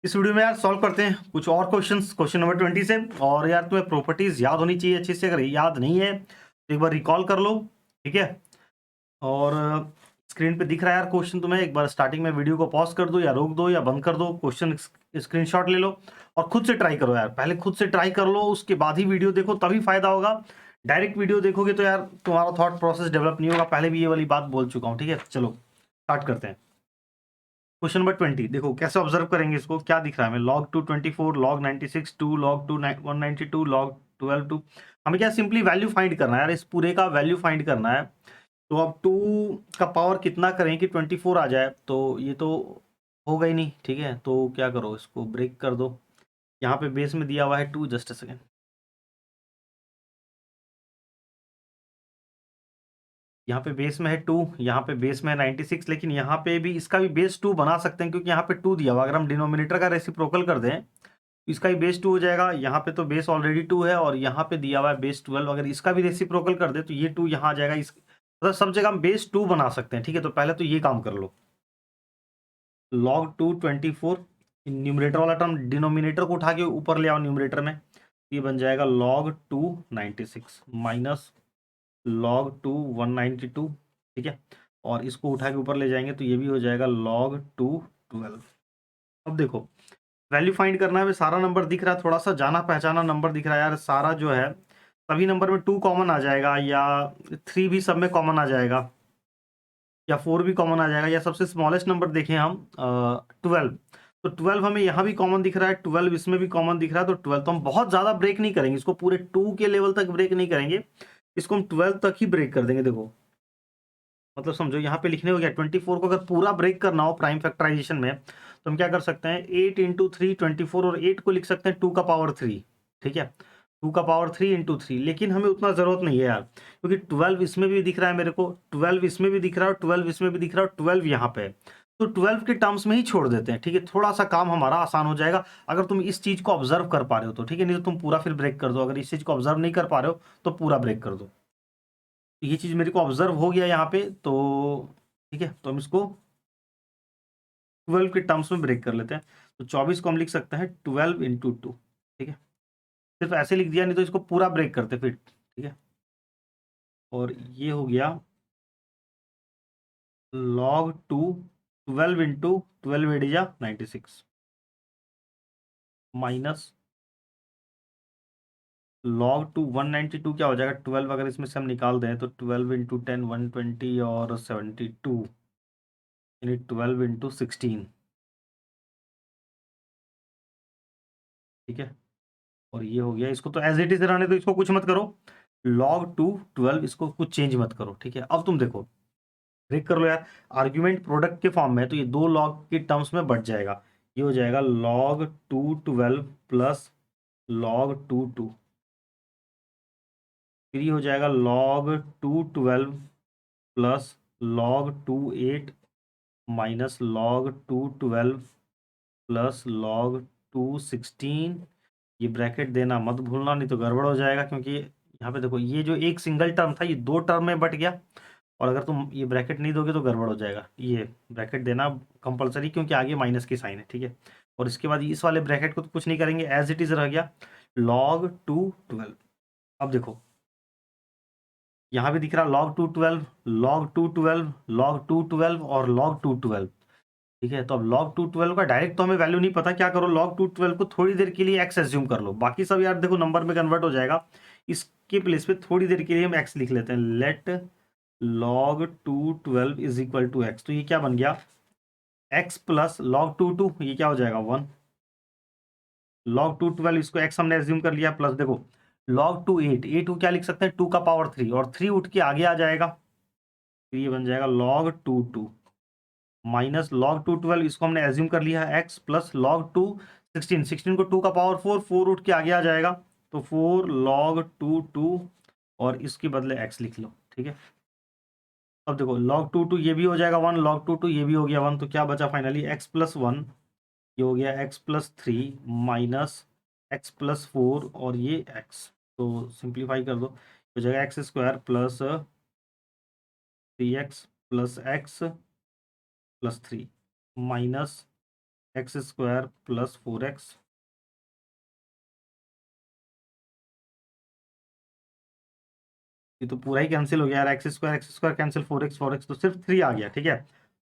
इस वीडियो में यार सॉल्व करते हैं कुछ और क्वेश्चंस क्वेश्चन नंबर 20 से। और यार तुम्हें प्रॉपर्टीज याद होनी चाहिए अच्छे से, अगर याद नहीं है तो एक बार रिकॉल कर लो। ठीक है। और स्क्रीन पे दिख रहा है यार क्वेश्चन, तुम्हें एक बार स्टार्टिंग में वीडियो को पॉज कर दो या रोक दो या बंद कर दो, क्वेश्चन स्क्रीनशॉट ले लो और खुद से ट्राई करो यार। पहले खुद से ट्राई कर लो, उसके बाद ही वीडियो देखो, तभी फायदा होगा। डायरेक्ट वीडियो देखोगे तो यार तुम्हारा थॉट प्रोसेस डेवलप नहीं होगा। पहले भी ये वाली बात बोल चुका हूँ। ठीक है, चलो स्टार्ट करते हैं। क्वेश्चन नंबर 20 देखो कैसे ऑब्जर्व करेंगे इसको। क्या दिख रहा है हमें? log 2 24, log 96 2, log 2 192, log 12 2। हमें क्या सिंपली वैल्यू फाइंड करना है यार, इस पूरे का वैल्यू फाइंड करना है। तो अब 2 का पावर कितना करें कि 24 आ जाए? तो ये तो होगा ही नहीं। ठीक है, तो क्या करो, इसको ब्रेक कर दो। यहाँ पे बेस में दिया हुआ है 2, जस्ट अ सेकेंड। यहाँ पे बेस में है 2, यहाँ पे बेस में है 96, लेकिन यहाँ पे भी इसका भी बेस 2 बना सकते हैं क्योंकि यहाँ पे 2 दिया हुआ। अगर हम डिनोमिनेटर का रेसिप्रोकल कर दें, इसका भी बेस 2 हो जाएगा। यहाँ पे तो बेस ऑलरेडी 2 है और यहाँ पे दिया हुआ है बेस 12। अगर इसका भी रेसिप्रोकल कर दे तो ये 2 यहाँ आ जाएगा। इस मतलब सब जगह हम बेस 2 बना सकते हैं। ठीक है, तो पहले तो ये काम कर लो। log 2 24, न्यूमरेटर वाला टर्म डिनोमिनेटर को उठा के ऊपर ले आओ न्यूमरेटर में। ये बन जाएगा log 2 96 माइनस log 2 192। ठीक है, और इसको उठा के ऊपर ले जाएंगे तो ये भी हो जाएगा log 2 12। अब देखो वैल्यू फाइंड करना है। सारा नंबर दिख रहा है, थोड़ा सा जाना पहचाना नंबर दिख रहा है यार। सारा जो है सभी नंबर में 2 कॉमन आ जाएगा, या 3 भी सब में कॉमन आ जाएगा, या 4 भी कॉमन आ जाएगा, या सबसे स्मॉलेस्ट नंबर देखें हम 12। तो 12 हमें यहाँ भी कॉमन दिख रहा है, 12 इसमें भी कॉमन दिख रहा है। तो 12 तो हम बहुत ज़्यादा ब्रेक नहीं करेंगे इसको, पूरे 2 के लेवल तक ब्रेक नहीं करेंगे इसको, हम 12 तक ही ब्रेक कर देंगे। देखो मतलब समझो, यहाँ पे लिखने हो गया 24 को अगर पूरा ब्रेक करना हो प्राइम फैक्टराइजेशन में तो हम क्या कर सकते हैं, 8 इंटू 3 24, और 8 को लिख सकते हैं 2 का पावर 3। ठीक है, 2 का पावर 3 इंटू 3, लेकिन हमें उतना जरूरत नहीं है यार, क्योंकि 12 इसमें भी दिख रहा है मेरे को, 12 इसमें भी दिख रहा है, 12 इसमें भी दिख रहा है, 12 यहाँ पे है। तो 12 के टर्म्स में ही छोड़ देते हैं। ठीक है, थोड़ा सा काम हमारा आसान हो जाएगा अगर तुम इस चीज को ऑब्जर्व कर पा रहे हो तो। ठीक है, नहीं तो तुम पूरा फिर ब्रेक कर दो। अगर इस चीज को ऑब्जर्व नहीं कर पा रहे हो तो पूरा ब्रेक कर दो। ये चीज मेरे को ऑब्जर्व हो गया यहाँ पे, तो ठीक है, तो हम इसको 12 के टर्म्स में ब्रेक कर लेते हैं। तो 24 को हम लिख सकते हैं 12 इंटू 2। ठीक है, सिर्फ ऐसे लिख दिया, नहीं तो इसको पूरा ब्रेक करते फिर। ठीक है, और ये हो गया log 2 12 इंटू 12 एट जा 96 माइनस log 2 192 क्या हो जाएगा 12, अगर इसमें से हम निकाल दें तो 12 इंटू 10 120 और 72, यानी 12 इंटू 16। ठीक है, और ये हो गया। इसको तो एज इट इज रहने दो, इसको कुछ मत करो। log 2 12 इसको कुछ चेंज मत करो। ठीक है, अब तुम देखो ब्रेक कर लो यार। आर्ग्यूमेंट प्रोडक्ट के फॉर्म में है तो ये 2 log के टर्म्स में बढ़ जाएगा। ये हो जाएगा log 2 12 प्लस log 2 2, फिर ये हो जाएगा log 2 12 plus log 2 8 minus log 2 12 plus log 2 16। ये ब्रैकेट देना मत भूलना, नहीं तो गड़बड़ हो जाएगा, क्योंकि यहाँ पे देखो ये जो एक सिंगल टर्म था ये 2 टर्म में बट गया, और अगर तुम ये ब्रैकेट नहीं दोगे तो गड़बड़ हो जाएगा। ये ब्रैकेट देना कंपलसरी, क्योंकि आगे माइनस की साइन है। ठीक है, और इसके बाद इस वाले ब्रैकेट को तो कुछ नहीं करेंगे, एज इट इज रह गया log 2 12। अब देखो यहाँ भी दिख रहा log 2 12, log 2 12, log 2 12 और log 2 12। ठीक है, तो अब log 2 12 का डायरेक्ट तो हमें वैल्यू नहीं पता, क्या करो log 2 12 को थोड़ी देर के लिए x एज्यूम कर लो, बाकी सब यार देखो नंबर में कन्वर्ट हो जाएगा। इसके प्लेस पे थोड़ी देर के लिए हम x लिख लेते हैं। Let log 2 12 is equal to x, तो ये क्या बन गया x प्लस log 2 2, ये क्या हो जाएगा 1। log 2 12 इसको x हमने एज्यूम कर लिया, प्लस देखो log 2 8, 8 को क्या लिख सकते हैं 2 का पावर 3, और 3 उठ के आगे आ जाएगा, तो ये बन जाएगा log 2 2 माइनस log 2 12, इसको हमने एज्यूम कर लिया है x, प्लस log 2 16, 16 को 2 का पावर 4, 4 उठ के आगे आ जाएगा, तो 4 log 2 2, और इसके बदले x लिख लो। ठीक है, अब देखो log 2 2 ये भी हो जाएगा 1, log 2 2 ये भी हो गया 1, तो क्या बचा फाइनली x प्लस 1, ये हो गया x plus 3 minus x plus 4, और ये x, तो सिंप्लीफाई कर दो, हो जाएगा x square plus 3x plus x plus 3 minus x square plus 4x, ये तो पूरा ही कैंसिल हो गया यार, एक्स स्क्वायर कैंसिल, 4x तो सिर्फ 3 आ गया। ठीक है,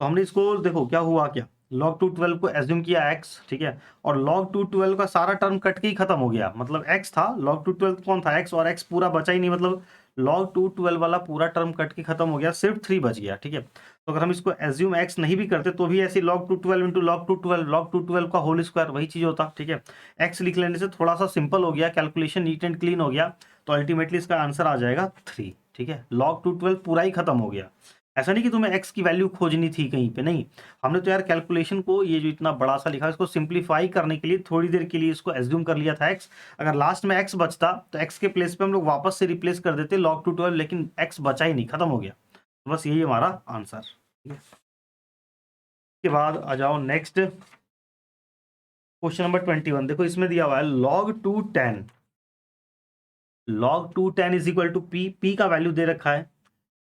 तो हमने इसको देखो क्या हुआ, क्या log 2 12 को एज्यूम किया x, ठीक है, और log 2 12 का सारा टर्म कट के ही खत्म हो गया, मतलब x था, log 2 12 कौन था x, और x पूरा बचा ही नहीं, मतलब log 2 12 वाला पूरा टर्म कट के खत्म हो गया, सिर्फ 3 बच गया। ठीक है, तो अगर हम इसको एज्यूम x नहीं भी करते तो भी ऐसे log 2 12 इंटू log 2 12 का होल स्क्वायर वही चीज होता। ठीक है, x लिख लेने से थोड़ा सा सिंपल हो गया, कैलकुलेशन नीट एंड क्लीन हो गया, तो अल्टीमेटली इसका आंसर आ जाएगा 3। ठीक है, log 2 12 पूरा ही खत्म हो गया। ऐसा नहीं कि तुम्हें x की वैल्यू खोजनी थी कहीं पे, नहीं, हमने तो यार कैलकुलेशन को, ये जो इतना बड़ा सा लिखा है इसको सिंप्लीफाई करने के लिए थोड़ी देर के लिए इसको एज्यूम कर लिया था x, अगर लास्ट में x बचता तो x के प्लेस पे हम लोग वापस से रिप्लेस कर देते log 2 12, लेकिन x बचा ही नहीं, खत्म हो गया, तो बस यही हमारा आंसर। ठीक है, इसके बाद आ जाओ नेक्स्ट क्वेश्चन नंबर 21। देखो इसमें दिया हुआ है log 2 10, log 2 10 is equal to p का वैल्यू दे रखा है,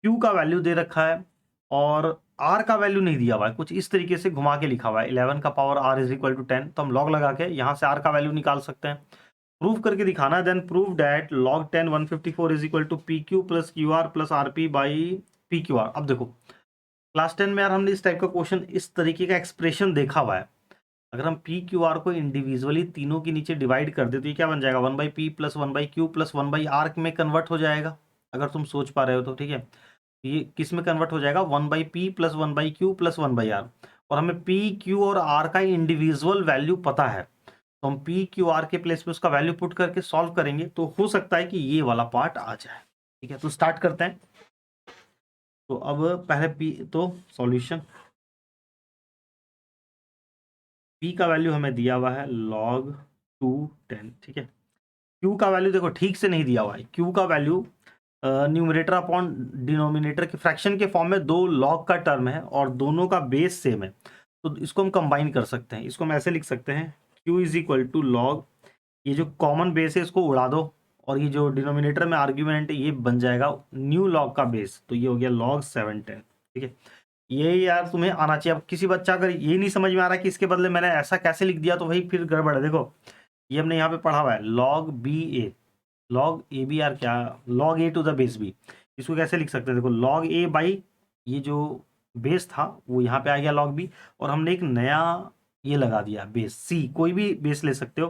q का वैल्यू दे रखा है, और r का वैल्यू नहीं दिया हुआ है, कुछ इस तरीके से घुमा के लिखा हुआ है 11 का power r is equal to 10, तो हम log लगा के यहाँ से r का वैल्यू निकाल सकते हैं, प्रूव करके दिखाना है। Then prove that log 10 154 is equal to P Q plus Q R plus R P by P Q R. अब देखो क्लास 10 में यार हमने इस टाइप का क्वेश्चन, इस तरीके का एक्सप्रेशन देखा हुआ है, अगर हम पी क्यू आर को इंडिविजुअली तीनों के नीचे डिवाइड कर दे तो ये क्या बन जाएगा, 1/p plus 1/q plus 1/r में कन्वर्ट हो जाएगा, अगर तुम सोच पा रहे हो तो। ठीक है, ये किस में कन्वर्ट हो जाएगा, 1/p plus 1/q plus 1/r, और हमें p q और r का इंडिविजुअल वैल्यू पता है, तो हम p q r के प्लेस पे उसका वैल्यू पुट करके सॉल्व करेंगे, तो हो सकता है कि ये वाला पार्ट आ जाए। ठीक है, तो स्टार्ट करते हैं। तो अब पहले p, तो सॉल्यूशन, p का वैल्यू हमें दिया हुआ है log 2 10। ठीक है, q का वैल्यू देखो ठीक से नहीं दिया हुआ है, q का वैल्यू न्यूमरेटर अपॉन डिनोमिनेटर के फ्रैक्शन के फॉर्म में दो लॉग का टर्म है और दोनों का बेस सेम है, तो इसको हम कंबाइन कर सकते हैं, इसको हम ऐसे लिख सकते हैं q is equal to log, ये जो कॉमन बेस है इसको उड़ा दो, और ये जो डिनोमिनेटर में आर्ग्यूमेंट है ये बन जाएगा न्यू लॉग का बेस, तो ये हो गया log 7 10। ठीक है, ये यार तुम्हें आना चाहिए। अब किसी बच्चा अगर ये नहीं समझ में आ रहा कि इसके बदले मैंने ऐसा कैसे लिख दिया, तो भाई फिर गड़बड़ है। देखो ये हमने यहाँ पे पढ़ा हुआ है log b a, log A B R क्या, log a to the base b, इसको कैसे लिख सकते हैं, देखो log a बाई ये जो बेस था वो यहाँ पे आ गया log b, और हमने एक नया ये लगा दिया बेस c, कोई भी बेस ले सकते हो,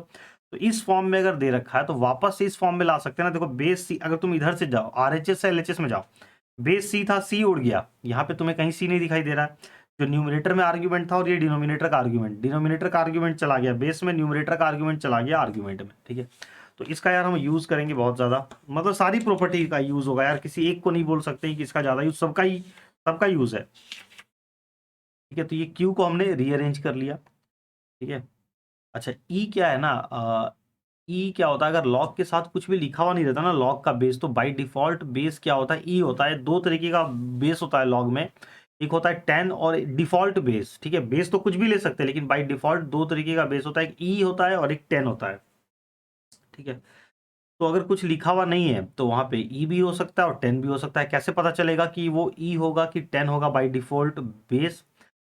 तो इस फॉर्म में अगर दे रखा है तो वापस से इस फॉर्म में ला सकते हैं ना। देखो बेस c, अगर तुम इधर से जाओ RHS से LHS में जाओ, बेस c था, c उड़ गया, यहाँ पे तुम्हें कहीं c नहीं दिखाई दे रहा है, जो न्यूमरेटर में आर्ग्यूमेंट था और ये डिनोमिनेटर का आर्ग्यूमेंट, डिनोमिनेटर का आर्ग्यूमेंट चला गया बेस में, न्यूमरेटर का आर्ग्यूमेंट चला गया आर्ग्यूमेंट में। ठीक है, तो इसका यार हम यूज करेंगे बहुत ज्यादा, मतलब सारी प्रॉपर्टी का यूज होगा यार, किसी एक को नहीं बोल सकते कि इसका ज्यादा यूज, सबका यूज है। ठीक है, तो ये क्यू को हमने रीअरेंज कर लिया। ठीक है, अच्छा ई क्या है ना, ई क्या होता है, अगर लॉग के साथ कुछ भी लिखा हुआ नहीं रहता ना लॉग का बेस, तो बाय डिफॉल्ट बेस क्या होता है, ई होता है। दो तरीके का बेस होता है लॉग में, एक होता है 10 और डिफॉल्ट बेस। ठीक है, बेस तो कुछ भी ले सकते हैं, लेकिन बाय डिफॉल्ट दो तरीके का बेस होता है, एक ई होता है और एक 10 होता है। ठीक है, तो अगर कुछ लिखा हुआ नहीं है तो वहां पे ई भी हो सकता है और 10 भी हो सकता है, कैसे पता चलेगा कि वो ई होगा कि 10 होगा, बाय डिफॉल्ट बेस।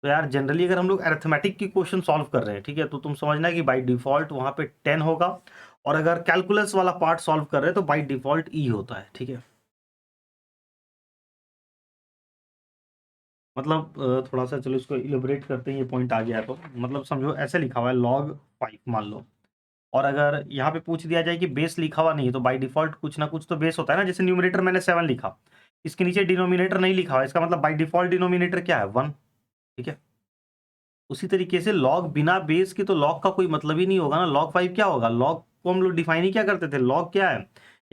तो यार जनरली अगर हम लोग अरिथमेटिक की क्वेश्चन सॉल्व कर रहे हैं, ठीक है, तो तुम समझना कि बाय डिफॉल्ट वहां पे 10 होगा, और अगर कैलकुलस वाला पार्ट सॉल्व कर रहे हैं तो बाय डिफॉल्ट ई होता है। ठीक है, मतलब थोड़ा सा चलो इसको इलेबोरेट करते हैं, ये पॉइंट आ गया है तो मतलब समझो ऐसे लिखा हुआ है log 5 मान लो, और अगर यहाँ पे पूछ दिया जाए कि बेस लिखा हुआ नहीं है, तो बाय डिफॉल्ट कुछ ना कुछ तो बेस होता है ना, जैसे न्यूमरेटर मैंने 7 लिखा, इसके नीचे डिनोमिनेटर नहीं लिखा हुआ, इसका मतलब बाय डिफॉल्ट डिनोमिनेटर क्या है, 1। ठीक है, उसी तरीके से लॉग बिना बेस के तो लॉग का कोई मतलब ही नहीं होगा ना, log 5 क्या होगा, लॉग को हम लोग डिफाइन ही क्या करते थे, लॉग क्या है,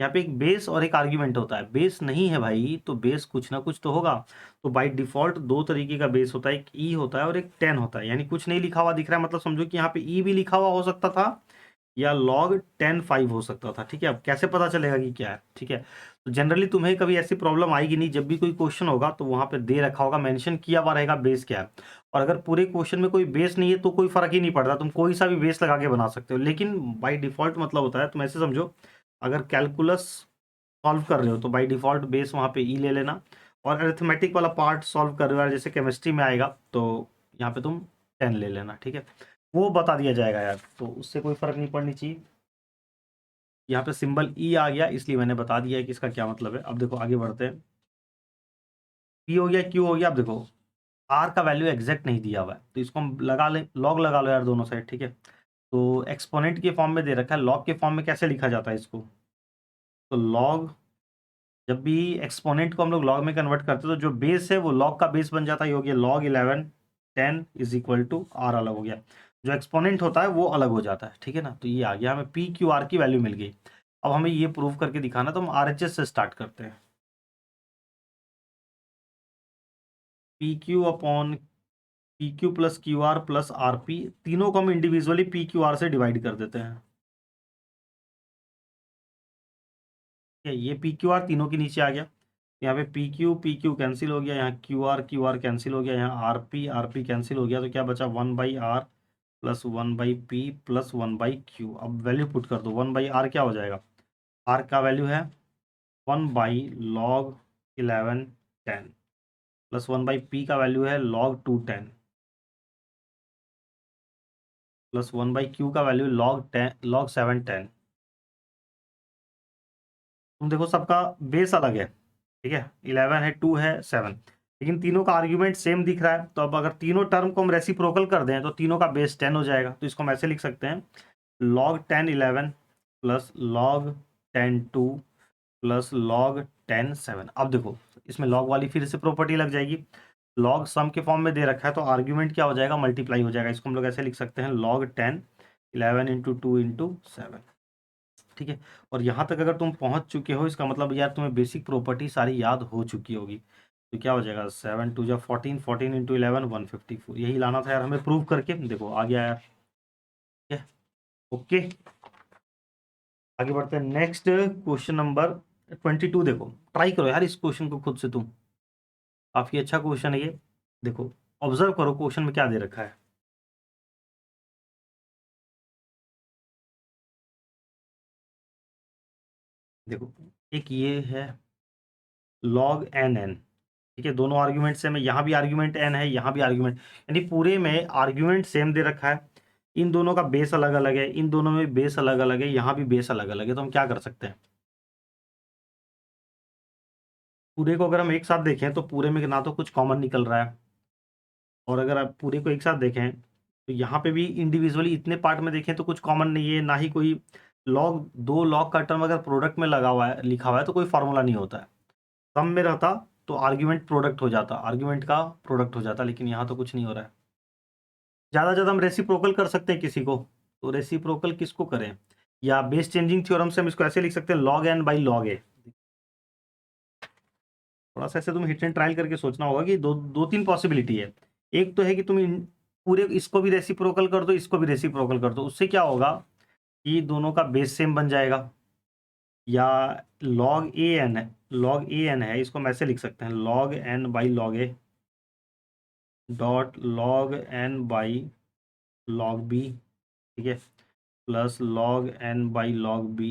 यहाँ पे एक बेस और एक आर्ग्यूमेंट होता है, बेस नहीं है भाई तो बेस कुछ ना कुछ तो होगा, तो बाय डिफॉल्ट दो तरीके का बेस होता है, एक ई होता है और एक 10 होता है, यानी कुछ नहीं लिखा हुआ दिख रहा है, मतलब समझो कि यहाँ पे ई भी लिखा हुआ हो सकता था या log 10 5 हो सकता था। ठीक है, अब कैसे पता चलेगा कि क्या है। ठीक है, तो जनरली तुम्हें कभी ऐसी प्रॉब्लम आएगी नहीं, जब भी कोई क्वेश्चन होगा तो वहां पे दे रखा होगा, मेंशन किया हुआ रहेगा बेस क्या है, और अगर पूरे क्वेश्चन में कोई बेस नहीं है तो कोई फर्क ही नहीं पड़ता, तुम कोई सा भी बेस लगा के बना सकते हो, लेकिन बाय डिफॉल्ट मतलब होता है, तुम ऐसे समझो अगर कैलकुलस सॉल्व कर रहे हो तो बाय डिफॉल्ट बेस वहां पे ई ले लेना, और अरिथमेटिक वाला पार्ट सॉल्व कर रहे हो जैसे केमिस्ट्री में आएगा तो यहाँ पे तुम 10 ले लेना। ठीक है, वो बता दिया जाएगा यार, तो उससे कोई फर्क नहीं पड़नी चाहिए। यहाँ पे सिंबल ई आ गया इसलिए मैंने बता दिया है कि इसका क्या मतलब है। अब देखो आगे बढ़ते हैं। पी हो गया, क्यू हो गया। अब देखो आर का वैल्यू एग्जैक्ट नहीं दिया हुआ है, तो इसको हम लगा ले, लॉग लगा लो यार दोनों साइड, ठीक है। तो एक्सपोनेंट के फॉर्म में दे रखा है, लॉग के फॉर्म में कैसे लिखा जाता है इसको? तो लॉग, जब भी एक्सपोनेंट को हम लोग लॉग में कन्वर्ट करते हैं तो जो बेस है वो लॉग का बेस बन जाता है। ये हो गया log 11 10 is equal to R, अलग हो गया। जो एक्सपोनेंट होता है वो अलग हो जाता है, ठीक है ना। तो ये आ गया, हमें पी क्यू आर की वैल्यू मिल गई। अब हमें ये प्रूव करके दिखाना, तो हम आर एच एस से स्टार्ट करते हैं। P Q upon P Q plus Q R plus R P, तीनों को हम इंडिविजुअली पी क्यू आर से डिवाइड कर देते हैं। ये पी क्यू आर तीनों के नीचे आ गया। यहाँ पे पी क्यू कैंसिल हो गया, यहाँ क्यू आर कैंसिल हो गया, यहाँ आर पी कैंसिल हो गया, तो क्या बचा 1/r plus 1/p plus 1/q। अब वैल्यू पुट कर दो। 1/r क्या हो जाएगा? r का वैल्यू है 1/log 11 10 प्लस 1/p का वैल्यू है log 2 10 प्लस 1/q का वैल्यू log 7 10। तुम देखो सबका बेस अलग है, ठीक है। 11 है, 2 है, 7, लेकिन तीनों का आर्ग्यूमेंट सेम दिख रहा है। तो अब अगर तीनों टर्म को हम रेसिप्रोकल कर दें तो तीनों का बेस 10 हो जाएगा। तो इसको हम ऐसे लिख सकते हैं, log 10 11 plus log 10 2 plus log 10 7। अब देखो इसमें log वाली फिर से प्रॉपर्टी लग जाएगी। log सम के फॉर्म में दे रखा है तो आर्ग्यूमेंट क्या हो जाएगा? मल्टीप्लाई हो जाएगा। इसको हम लोग ऐसे लिख सकते हैं, log 10 11 इंटू 2 इंटू 7, ठीक है। और यहाँ तक अगर तुम पहुँच चुके हो, इसका मतलब यार तुम्हें बेसिक प्रॉपर्टी सारी याद हो चुकी होगी। तो क्या हो जाएगा? 7 2 जा 14, 14 इंटू 11 154। यही लाना था यार हमें प्रूव करके। देखो आ गया यार, ठीक है। ओके, आगे बढ़ते हैं। Next question number 22। देखो ट्राई करो यार इस क्वेश्चन को खुद से तुम, काफी अच्छा क्वेश्चन है ये। देखो ऑब्जर्व करो क्वेश्चन में क्या दे रखा है। देखो एक ये है log n n, ठीक है। दोनों आर्ग्यूमेंट सेम है, यहाँ भी आर्ग्यूमेंट n है, यहाँ भी आर्ग्यूमेंट, यानी पूरे में आर्ग्यूमेंट सेम दे रखा है। इन दोनों का बेस अलग अलग है, इन दोनों में बेस अलग अलग है, यहाँ भी बेस अलग अलग है। तो हम क्या कर सकते हैं? पूरे को अगर हम एक साथ देखें तो पूरे में ना तो कुछ कॉमन निकल रहा है, और अगर आप पूरे को एक साथ देखें तो यहाँ पे भी इंडिविजुअली इतने पार्ट में देखें तो कुछ कॉमन नहीं है, ना ही कोई लॉग, दो लॉग का टर्म अगर प्रोडक्ट में लगा हुआ है, लिखा हुआ है, तो कोई फार्मूला नहीं होता है। सम में रहता तो आर्ग्यूमेंट प्रोडक्ट हो जाता, आर्ग्यूमेंट का प्रोडक्ट हो जाता, लेकिन यहाँ तो कुछ नहीं हो रहा है। ज़्यादा से ज़्यादा हम रेसिप्रोकल कर सकते हैं किसी को, तो रेसिप्रोकल किसको करें? या बेस चेंजिंग थ्योरम से हम इसको ऐसे लिख सकते हैं, log n by log a। थोड़ा सा ऐसे तुम हिट एंड ट्रायल करके सोचना होगा कि दो तीन पॉसिबिलिटी है। एक तो है कि तुम पूरे इसको भी रेसिप्रोकल कर दो, इसको भी रेसिप्रोकल कर दो, उससे क्या होगा कि दोनों का बेस सेम बन जाएगा। या log a n है, log a n है, इसको हम ऐसे लिख सकते हैं, log n by log a dot log n by log b, ठीक है, plus log n by log b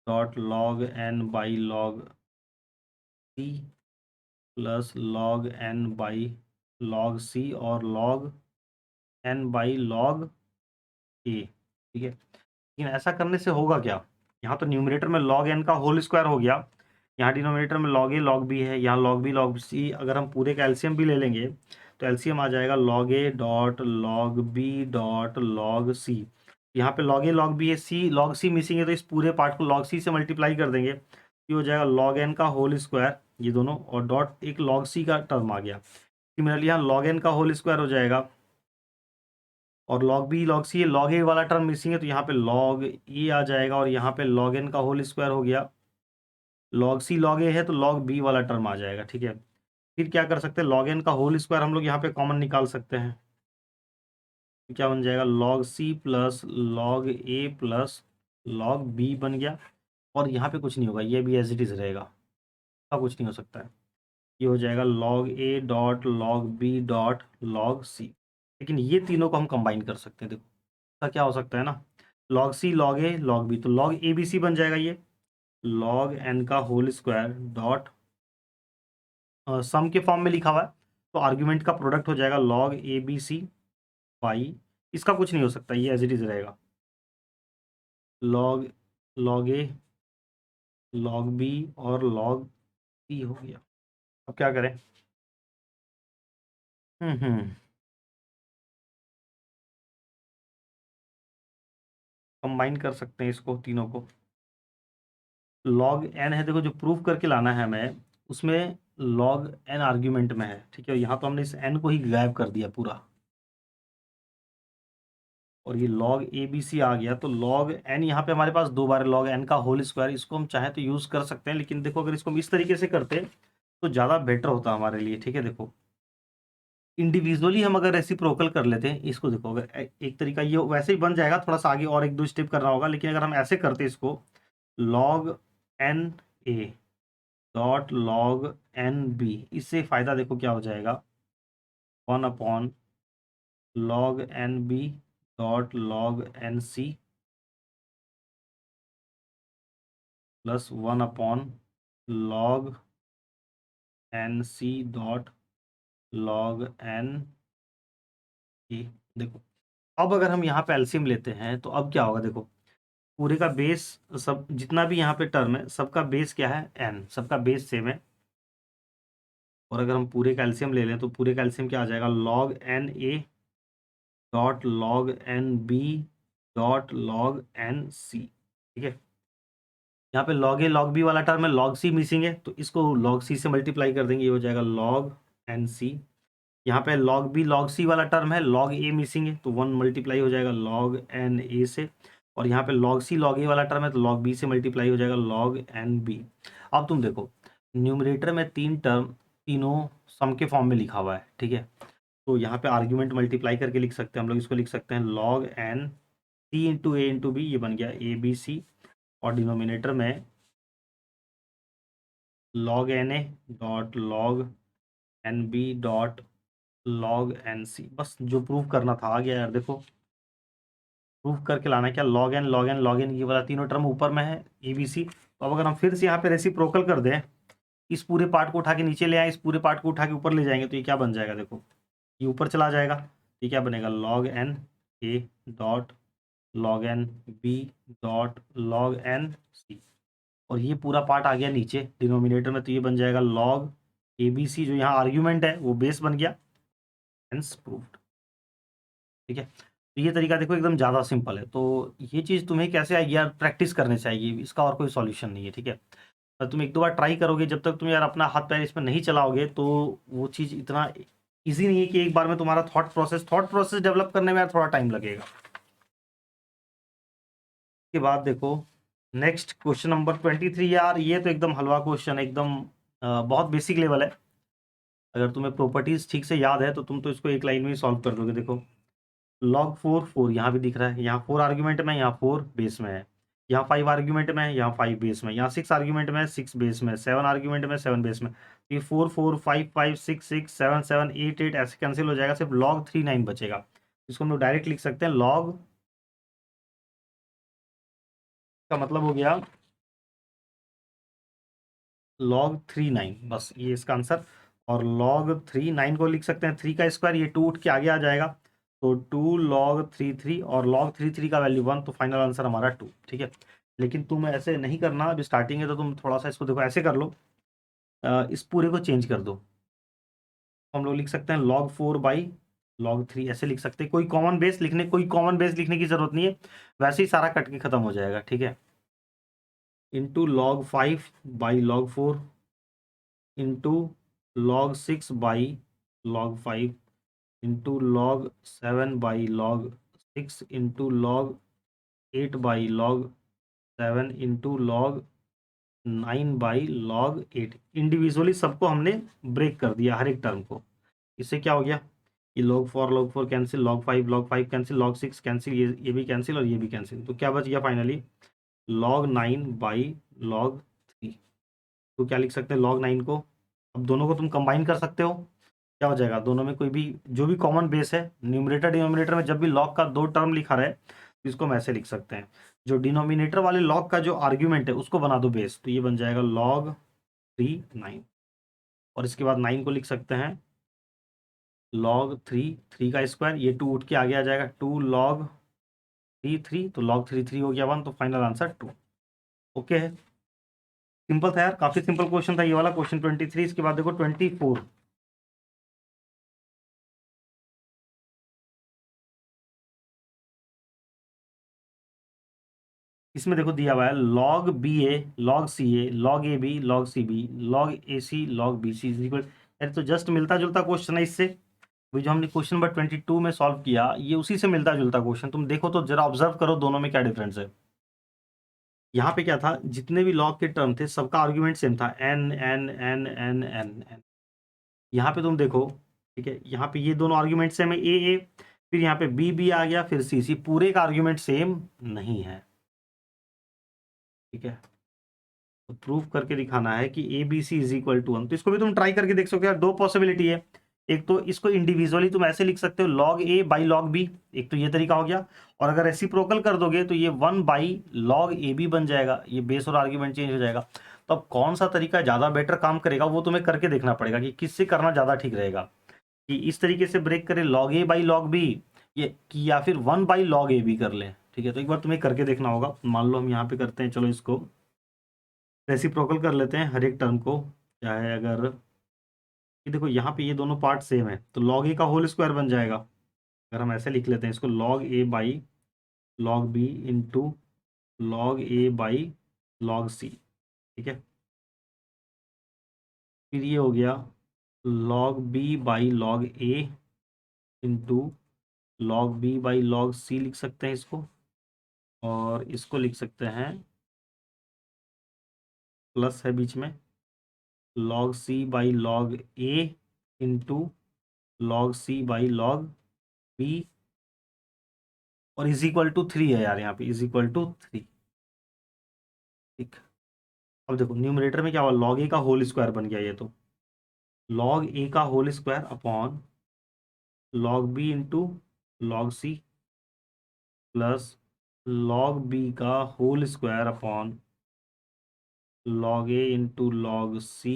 dot log n by log c plus log n by log c और log n by log a, ठीक है। लेकिन ऐसा करने से होगा क्या? यहाँ तो न्यूमरेटर में log n का होल स्क्वायर हो गया, यहाँ डिनोमिनेटर में log a log b है, यहाँ log b log c। अगर हम पूरे का एलसीएम भी ले लेंगे तो एलसीएम आ जाएगा log a dot log b dot log c। यहाँ पे log a log b है, c log c मिसिंग है, तो इस पूरे पार्ट को log c से मल्टीप्लाई कर देंगे, ये हो जाएगा log n का होल स्क्वायर, ये दोनों, और डॉट एक log c का टर्म आ गया। सिमिलरली यहाँ log n का होल स्क्वायर हो जाएगा, और log b log c, log a वाला टर्म मिसिंग है, तो यहाँ पे log a आ जाएगा, और यहाँ पे log n का होल स्क्वायर हो गया। log c log a है तो log b वाला टर्म आ जाएगा, ठीक है। फिर क्या कर सकते हैं, log n का होल स्क्वायर हम लोग यहाँ पे कॉमन निकाल सकते हैं, तो क्या बन जाएगा? log c plus log a plus log b बन गया। और यहाँ पे कुछ नहीं होगा, ये भी एज इट इज़ रहेगा, कुछ नहीं हो सकता है। ये हो जाएगा log a dot log b dot log c। लेकिन ये तीनों को हम कंबाइन कर सकते हैं। देखो ऐसा क्या हो सकता है ना, log c log a log b, तो log a b c बन जाएगा ये, log n का होल स्क्वायर डॉट सम के फॉर्म में लिखा हुआ है, तो आर्ग्यूमेंट का प्रोडक्ट हो जाएगा log a b c by, इसका कुछ नहीं हो सकता, ये एज इट इज रहेगा, log log A log B और लॉग सी हो गया। अब क्या करें? हम्म, कंबाइन कर सकते हैं इसको तीनों को। लॉग एन है, देखो जो प्रूफ करके लाना है हमें, उसमें लॉग एन आर्ग्यूमेंट में है, ठीक है। यहाँ तो हमने इस एन को ही गायब कर दिया पूरा, और ये लॉग ए बी सी आ गया, तो लॉग एन यहाँ पे हमारे पास दो बार लॉग एन का होल स्क्वायर, इसको हम चाहे तो यूज़ कर सकते हैं, लेकिन देखो अगर इसको हम इस तरीके से करते तो ज़्यादा बेटर होता हमारे लिए, ठीक है। देखो इंडिविजुअली हम अगर रेसिप्रोकल कर लेते हैं इसको, देखो अगर एक तरीका ये वैसे ही बन जाएगा, थोड़ा सा आगे और एक दो स्टेप करना होगा, लेकिन अगर हम ऐसे करते इसको, log N A dot log N B, इससे फ़ायदा देखो क्या हो जाएगा, 1 upon log N B dot log N C plus 1 upon log N C dot log N A. देखो अब अगर हम यहाँ पे एलसीएम लेते हैं तो अब क्या होगा, देखो पूरे का बेस, सब जितना भी यहाँ पे टर्म है सबका बेस क्या है, एन, सबका बेस सेम है। और अगर हम पूरे का एलसीएम ले लें तो पूरे का एलसीएम क्या आ जाएगा, log N A dot log N B dot log N C, ठीक है। यहाँ पे लॉग ए लॉग बी वाला टर्म है, लॉग सी मिसिंग है, तो इसको लॉग सी से मल्टीप्लाई कर देंगे, ये हो जाएगा लॉग एन सी। यहाँ पे लॉग बी लॉग सी वाला टर्म है, लॉग ए मिसिंग है, तो 1 मल्टीप्लाई हो जाएगा लॉग एन ए से। और यहाँ पे लॉग सी लॉग ए वाला टर्म है, तो लॉग बी से मल्टीप्लाई हो जाएगा लॉग एन बी। अब तुम देखो न्यूमरेटर में तीन टर्म, तीनों सम के फॉर्म में लिखा हुआ है, ठीक है। तो यहाँ पे आर्ग्यूमेंट मल्टीप्लाई करके लिख सकते हैं हम लोग, इसको लिख सकते हैं log N C into A into B, ये बन गया ए बी सी। और डिनोमिनेटर में log N A dot log N B dot log N C. बस जो प्रूफ करना था आ गया यार, देखो प्रूफ करके लाना है क्या, log N log N log N, ये वाला तीनों टर्म ऊपर में है ए बी सी। तो अब अगर हम फिर से यहाँ पे रेसिप्रोकल कर दें, इस पूरे पार्ट को उठा के नीचे ले आए, इस पूरे पार्ट को उठा के ऊपर ले जाएंगे, तो ये क्या बन जाएगा, देखो ये ऊपर चला जाएगा, ये क्या बनेगा, log N A dot log N B dot log N C. और ये पूरा पार्ट आ गया नीचे डिनोमिनेटर में, तो ये बन जाएगा लॉग ए बी सी, जो यहाँ आर्ग्यूमेंट है वो बेस बन गया, हेंस प्रूव्ड, ठीक है। तो ये तरीका देखो एकदम ज़्यादा सिंपल है। तो ये चीज़ तुम्हें कैसे आएगी यार, प्रैक्टिस करने चाहिए, इसका और कोई सॉल्यूशन नहीं है, ठीक है। और तुम एक दो बार ट्राई करोगे, जब तक तुम यार अपना हाथ पैर इसमें नहीं चलाओगे तो वो चीज़ इतना ईजी नहीं है कि एक बार में तुम्हारा थॉट प्रोसेस डेवलप करने में यार थोड़ा टाइम लगेगा। के बाद देखो नेक्स्ट क्वेश्चन नंबर 23 यार, ये तो एकदम हलवा क्वेश्चन, एकदम बहुत बेसिक लेवल है। अगर तुम्हें प्रॉपर्टीज ठीक से याद है तो तुम तो इसको एक लाइन में ही सॉल्व कर दोगे। देखो लॉग 4 यहाँ भी दिख रहा है, यहाँ 4 आर्ग्यूमेंट में, यहाँ 4 बेस में है, यहाँ 5 आर्ग्यूमेंट में है, यहाँ 5 बेस में, यहाँ 6 आर्ग्यूमेंट में है, 6 बेस में, 7 आर्ग्यूमेंट में, 7 बेस में। ये 4 4 5 5 6 6 7 7 8 8 ऐसे कैंसिल हो जाएगा, सिर्फ लॉग 3 9 बचेगा। इसको हम लोग डायरेक्ट लिख सकते हैं, लॉग का मतलब हो गया लॉग 3 9, बस ये इसका आंसर। और लॉग 3 9 को लिख सकते हैं 3 का स्क्वायर, ये 2 उठ के आगे आ जाएगा, तो 2 लॉग 3 3, और लॉग 3 3 का वैल्यू 1, तो फाइनल आंसर हमारा 2, ठीक है। लेकिन तुम ऐसे नहीं करना, अभी स्टार्टिंग है तो तुम थोड़ा सा इसको देखो ऐसे कर लो, इस पूरे को चेंज कर दो। हम लोग लिख सकते हैं log 4 बाई log 3, ऐसे लिख सकते हैं। कोई कॉमन बेस लिखने की जरूरत नहीं है, वैसे ही सारा कट के खत्म हो जाएगा, ठीक है। Into log 5 by log 4 into log 6 by log 5 into log 7 by log 6 into log 8 by log 7 into log 9 by log 8। Individually सबको हमने ब्रेक कर दिया हर एक टर्म को। इससे क्या हो गया, ये log 4 cancel, log 5 cancel, log 6 cancel, ये भी कैंसिल और ये भी कैंसिल, तो क्या बच गया फाइनली, log 9 बाई log 3। तो क्या लिख सकते हैं log 9 को, अब दोनों को तुम कंबाइन कर सकते हो, क्या हो जाएगा, दोनों में कोई भी जो भी कॉमन बेस है, न्यूमरेटर डिनोमिनेटर में जब भी log का 2 टर्म लिखा रहे तो इसको हम ऐसे लिख सकते हैं, जो डिनोमिनेटर वाले log का जो आर्ग्यूमेंट है उसको बना दो बेस, तो ये बन जाएगा log 3 9। और इसके बाद 9 को लिख सकते हैं log 3 का स्क्वायर, ये 2 उठ के आगे आ जाएगा, 2 log 3 तो log 3 हो गया 1, तो फाइनल आंसर 2। ओके है, सिंपल था यार, काफी सिंपल क्वेश्चन था ये वाला क्वेश्चन 23। इसके बाद देखो 24। इसमें देखो दिया हुआ है log BA log CA log AB log CB log AC log BC is equal, अरे तो जस्ट मिलता जुलता क्वेश्चन है इससे। वही जो हमने क्वेश्चन नंबर 22 में सॉल्व किया, ये उसी से मिलता जुलता क्वेश्चन। तुम देखो तो जरा ऑब्जर्व करो दोनों में क्या डिफरेंस है। यहाँ पे क्या था, जितने भी लॉग के टर्म थे सबका आर्ग्यूमेंट सेम था, N N N N N N. यहाँ पे तुम देखो, ठीक है, यहाँ पे ये दोनों आर्ग्यूमेंट सेम है, ए, फिर यहाँ पे बी आ गया, फिर सी, पूरे का आर्ग्यूमेंट सेम नहीं है। ठीक है, तो प्रूफ करके दिखाना है कि A B C is equal to 1। तो इसको भी तुम ट्राई करके देख सकते हो यार, दो पॉसिबिलिटी है। एक तो इसको इंडिविजुअली तुम ऐसे लिख सकते हो log A by log B, एक तो ये तरीका हो गया। और अगर रेसिप्रोकल कर दोगे तो ये 1 बाई log AB बन जाएगा, ये बेस और आर्ग्यूमेंट चेंज हो जाएगा। तो अब कौन सा तरीका ज़्यादा बेटर काम करेगा वो तुम्हें करके देखना पड़ेगा कि किससे करना ज़्यादा ठीक रहेगा, कि इस तरीके से ब्रेक करें log A by log B, ये कि या फिर 1 बाई log AB कर लें। ठीक है, तो एक बार तुम्हें करके देखना होगा। मान लो हम यहाँ पे करते हैं, चलो इसको रेसिप्रोकल कर लेते हैं हर एक टर्म को। चाहे अगर ये देखो यहाँ पे ये दोनों पार्ट सेम है, तो log A का होल स्क्वायर बन जाएगा। अगर हम ऐसे लिख लेते हैं इसको, log A by log B into log A by log C। ठीक है, फिर ये हो गया log B by log A into log B by log C लिख सकते हैं इसको, और इसको लिख सकते हैं, प्लस है बीच में, log C by log A into log C by log B, और इज इक्वल टू 3 है यार, यहाँ पे इज इक्वल टू 3। ठीक, अब देखो न्यूमरेटर में क्या हुआ, log A का होल स्क्वायर बन गया ये, तो log A का whole square upon log B into log C plus log B का whole square upon log A into log C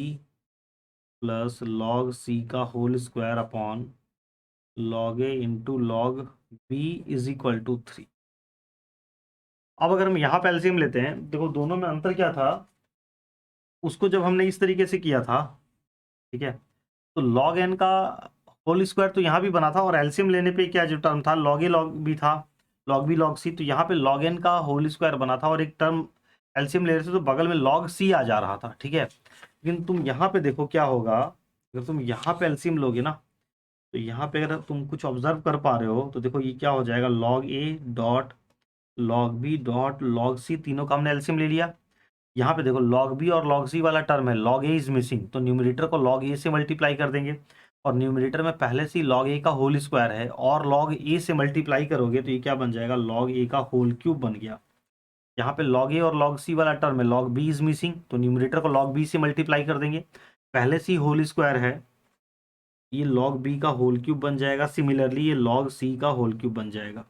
plus log C का whole square upon log A into log B is equal to 3। अब अगर हम यहाँ पे LCM लेते हैं, देखो दोनों में अंतर क्या था, उसको जब हमने इस तरीके से किया था, ठीक है, तो log n का होल स्क्वायर तो यहाँ भी बना था, और एलसीएम लेने पे क्या जो टर्म था log a log b था, log b log c, तो यहाँ पे log n का होल स्क्वायर बना था, और एक टर्म एलसीएम ले रहे थे तो बगल में log c आ जा रहा था। ठीक है, लेकिन तुम यहाँ पे देखो क्या होगा, अगर तुम यहाँ पे एलसीएम लोगे ना, तो यहाँ पे अगर तुम कुछ ऑब्जर्व कर पा रहे हो तो देखो ये क्या हो जाएगा, log a dot log b dot log c, तीनों का हमने एलसीएम ले लिया। यहाँ पे देखो log b और log c वाला टर्म है, log a इज मिसिंग, तो न्यूमरेटर को log a से मल्टीप्लाई कर देंगे, और न्यूमरेटर में पहले से log a का होल स्क्वायर है, और log a से मल्टीप्लाई करोगे तो ये क्या बन जाएगा, log a का होल क्यूब बन गया। यहाँ पे log a और log c वाला टर्म है, log b इज मिसिंग, तो न्यूमरेटर को log b से मल्टीप्लाई कर देंगे, पहले से ही होल स्क्वायर है, ये log b का होल क्यूब बन जाएगा। सिमिलरली ये log c का होल क्यूब बन जाएगा,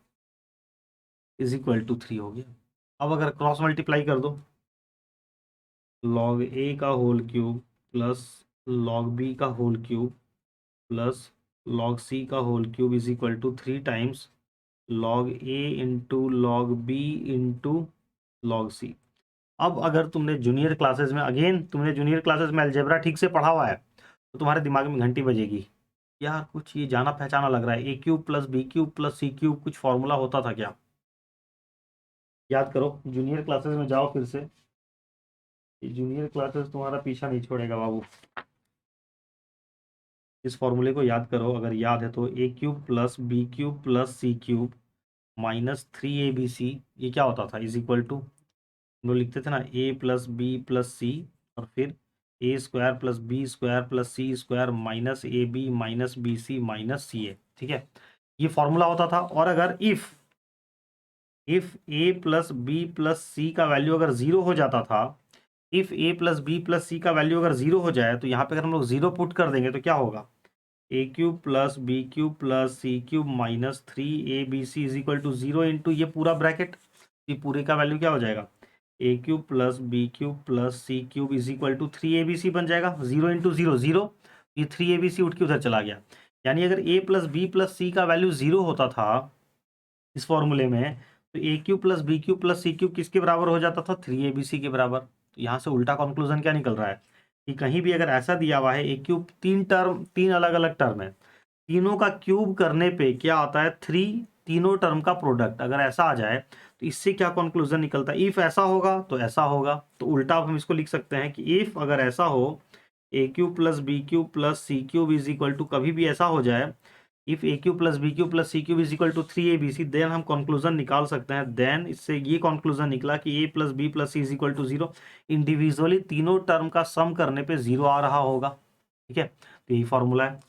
इज इक्वल टू 3 हो गया। अब अगर क्रॉस मल्टीप्लाई कर दो, log a का whole cube plus log b का whole cube plus log c का whole cube is equal to 3 times log a into log b into log c। अब अगर तुमने जूनियर क्लासेस में, अगेन तुमने जूनियर क्लासेस में algebra ठीक से पढ़ा हुआ है, तो तुम्हारे दिमाग में घंटी बजेगी, यार कुछ ये जाना पहचाना लग रहा है, A cube plus B cube plus C cube कुछ फॉर्मूला होता था क्या? याद करो, जूनियर क्लासेस में जाओ फिर से, जूनियर क्लासेस तुम्हारा पीछा नहीं छोड़ेगा बाबू। इस फॉर्मूले को याद करो, अगर याद है तो, A cube plus B cube plus C cube minus 3abc, ये क्या होता था, इज इक्वल टू, हम लोग लिखते थे ना A plus B plus C, और फिर A square plus B square plus C square minus A B minus B C minus C A. ठीक है, ये फॉर्मूला होता था। और अगर if A plus B plus C का वैल्यू अगर जीरो हो जाता था, if A plus B plus C का वैल्यू अगर जीरो हो जाए, तो यहाँ पे अगर हम लोग जीरो पुट कर देंगे तो क्या होगा, A cube plus B cube plus C cube minus 3abc is equal to 0 into ये पूरा ब्रैकेट, ये पूरे का वैल्यू क्या हो जाएगा, A cube plus B cube plus C cube is equal to 3abc बन जाएगा। 0 इंटू 0 0, ये 3abc उठ के उधर चला गया। यानी अगर a plus B plus C का वैल्यू 0 होता था इस फॉर्मूले में, तो A cube plus B cube plus C cube किसके बराबर हो जाता था? 3abc के बराबर। तो यहाँ से उल्टा कंक्लूजन क्या निकल रहा है कि कहीं भी अगर ऐसा दिया हुआ है ए क्यूब, तीन अलग अलग टर्म है, तीनों का क्यूब करने पे क्या आता है? 3 तीनों टर्म का प्रोडक्ट। अगर ऐसा आ जाए तो इससे क्या कंक्लूजन निकलता है? इफ ऐसा होगा तो ऐसा होगा। तो उल्टा हम इसको लिख सकते हैं कि इफ अगर ऐसा हो A cube plus B cube plus C cube is equal to, कभी भी ऐसा हो जाए if A cube plus B cube plus C cube is equal to 3abc, then हम कंक्लूजन निकाल सकते हैं। देन इससे ये कंक्लूजन निकला कि A plus B plus C is equal to 0। Individually तीनों टर्म का सम करने पे 0 आ रहा होगा। ठीक है, तो यही फॉर्मूला है।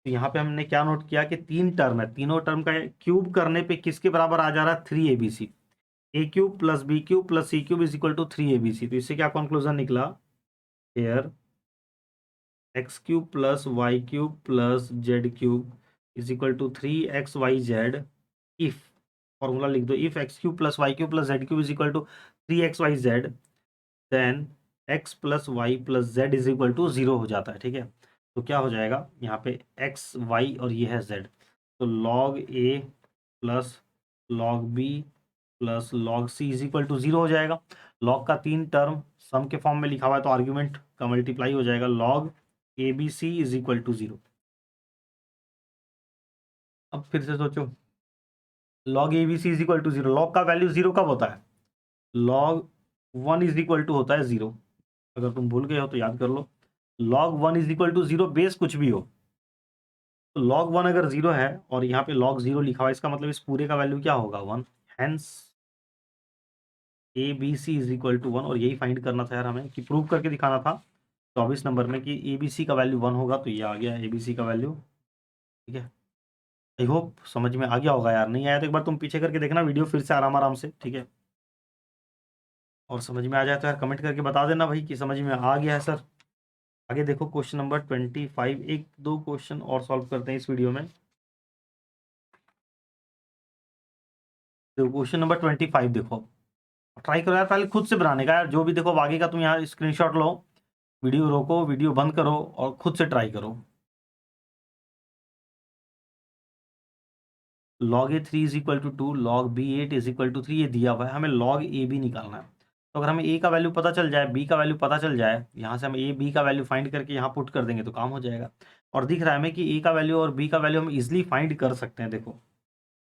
तो यहाँ पे हमने क्या नोट किया कि 3 टर्म है, तीनों टर्म का क्यूब करने पे किसके बराबर आ जा रहा है? 3abc। A cube plus B cube plus C cube is equal to 3abc। तो इससे क्या कंक्लूजन निकला? Here X cube plus Y cube plus Z cube is equal to 3xyz। If formula लिख दो, if X cube plus Y cube plus Z cube is equal to 3xyz, then X plus Y plus Z is equal to 0 हो जाता है। ठीक है, तो क्या हो जाएगा यहाँ पे एक्स वाई और ये है जेड, तो log A plus log B plus log C is equal to 0 हो जाएगा। लॉग का 3 टर्म सम के फॉर्म में लिखा हुआ है तो आर्ग्यूमेंट का मल्टीप्लाई हो जाएगा, log A B C is equal to 0। अब फिर से सोचो, log A B C is equal to 0, log का वैल्यू 0 कब होता है? लॉग 1 इज इक्वल टू होता है 0। अगर तुम भूल गए हो तो याद कर लो, log 1 is equal to 0 base कुछ भी हो। तो लॉग 1 अगर 0 है और यहाँ पे लॉग 0 लिखा हुआ है, इसका मतलब इस पूरे का वैल्यू क्या होगा? 1। Hence A B C is equal to 1। और यही फाइंड करना था यार हमें, कि प्रूव करके दिखाना था 24 नंबर में कि ए बी सी का वैल्यू 1 होगा। तो ये आ गया ए बी सी का वैल्यू। ठीक है, आई होप समझ में आ गया होगा यार। नहीं आया तो एक बार तुम पीछे करके देखना वीडियो फिर से आराम आराम से। ठीक है, और समझ में आ जाए तो यार कमेंट करके बता देना भाई कि समझ में आ गया है सर। आगे देखो क्वेश्चन नंबर 25, एक दो क्वेश्चन और सॉल्व करते हैं इस वीडियो में। तो क्वेश्चन नंबर 25 देखो, ट्राई करो यार पहले खुद से बनाने का यार। जो भी देखो आगे का तुम यहाँ स्क्रीनशॉट लो, वीडियो रोको, वीडियो बंद करो और खुद से ट्राई करो। Log A 3 is equal to 2, log B 8 is equal to 3, ये दिया हुआ है, हमें लॉग ए बी निकालना है। तो अगर हमें ए का वैल्यू पता चल जाए, बी का वैल्यू पता चल जाए, यहाँ से हम ए बी का वैल्यू फाइंड करके यहाँ पुट कर देंगे तो काम हो जाएगा। और दिख रहा है हमें कि ए का वैल्यू और बी का वैल्यू हम इजिली फाइंड कर सकते हैं। देखो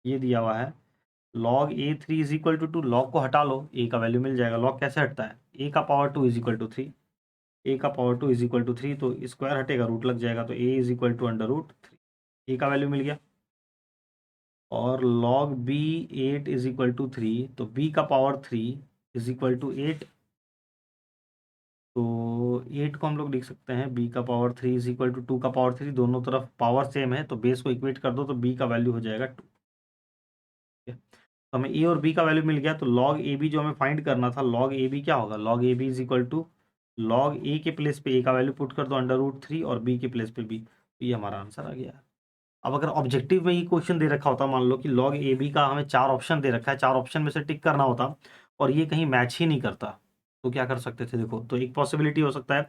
ये दिया हुआ है, log A 3 is equal to 2, log को हटा लो, ए का वैल्यू मिल जाएगा। लॉग कैसे हटता है? ए का power 2 is equal to 3, A का पावर 2 इज इक्वल टू 3, तो स्क्वायर हटेगा रूट लग जाएगा, तो A is equal to under root 3, A का वैल्यू मिल गया। और log b 8 is equal to 3, तो b का पावर 3 इज इक्वल टू 8, तो 8 को हम लोग लिख सकते हैं b का पावर 3 इज इक्वल टू 2 का पावर 3, दोनों तरफ पावर सेम है तो बेस को इक्वेट कर दो तो b का वैल्यू हो जाएगा 2। तो हमें a और b का वैल्यू मिल गया। तो log ए बी जो हमें फाइंड करना था, log ए बी क्या होगा? log A B is equal to log a के प्लेस पे a का वैल्यू पुट कर दो अंडर रूट 3 और b के प्लेस पे b, तो ये हमारा आंसर आ गया। अब अगर ऑब्जेक्टिव में ये क्वेश्चन दे रखा होता, मान लो कि लॉग ए बी का हमें 4 ऑप्शन दे रखा है, 4 ऑप्शन में से टिक करना होता और ये कहीं मैच ही नहीं करता, तो क्या कर सकते थे? देखो, तो एक पॉसिबिलिटी हो सकता है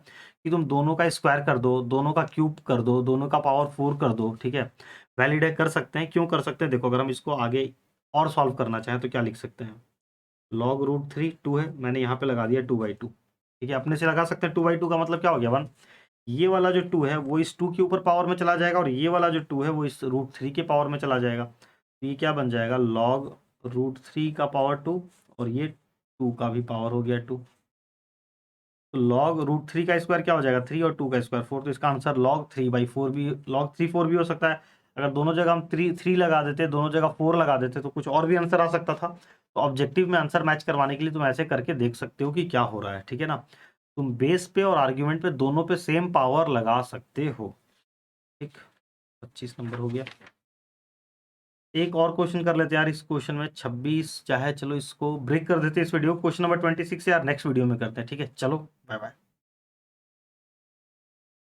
कि तुम दोनों का स्क्वायर कर दो, दोनों का क्यूब कर दो, दोनों का पावर 4 कर दो। ठीक है, वैलिडेट कर सकते हैं। क्यों कर सकते हैं? देखो अगर हम इसको आगे और सॉल्व करना चाहें तो क्या लिख सकते हैं? लॉग रूट 3 2 है, मैंने यहाँ पे लगा दिया 2/2। ठीक है, अपने से लगा सकते हैं 2/2 का मतलब क्या हो गया 1। ये वाला जो 2 है वो इस 2 के ऊपर पावर में चला जाएगा और ये वाला जो 2 है वो इस रूट 3 के पावर में चला जाएगा। तो ये क्या बन जाएगा? लॉग रूट 3 का पावर 2 और ये 2 का भी पावर हो गया 2। तो लॉग रूट 3 का स्क्वायर क्या हो जाएगा? 3 और 2 का स्क्वायर 4, तो इसका आंसर लॉग 3/4 भी, लॉग 3 4 भी हो सकता है। अगर दोनों जगह हम 3 लगा देते, दोनों जगह 4 लगा देते तो कुछ और भी आंसर आ सकता था। तो ऑब्जेक्टिव में आंसर मैच करवाने के लिए तुम ऐसे करके देख सकते हो कि क्या हो रहा है। ठीक है ना, तुम बेस पे और आर्ग्यूमेंट पे दोनों पे सेम पावर लगा सकते हो। ठीक, 25 नंबर हो गया। एक और क्वेश्चन कर लेते हैं यार, इस क्वेश्चन में 26 चाहे, चलो इसको ब्रेक कर देते हैं इस वीडियो। क्वेश्चन नंबर 26 यार नेक्स्ट वीडियो में करते हैं। ठीक है, चलो बाय बाय।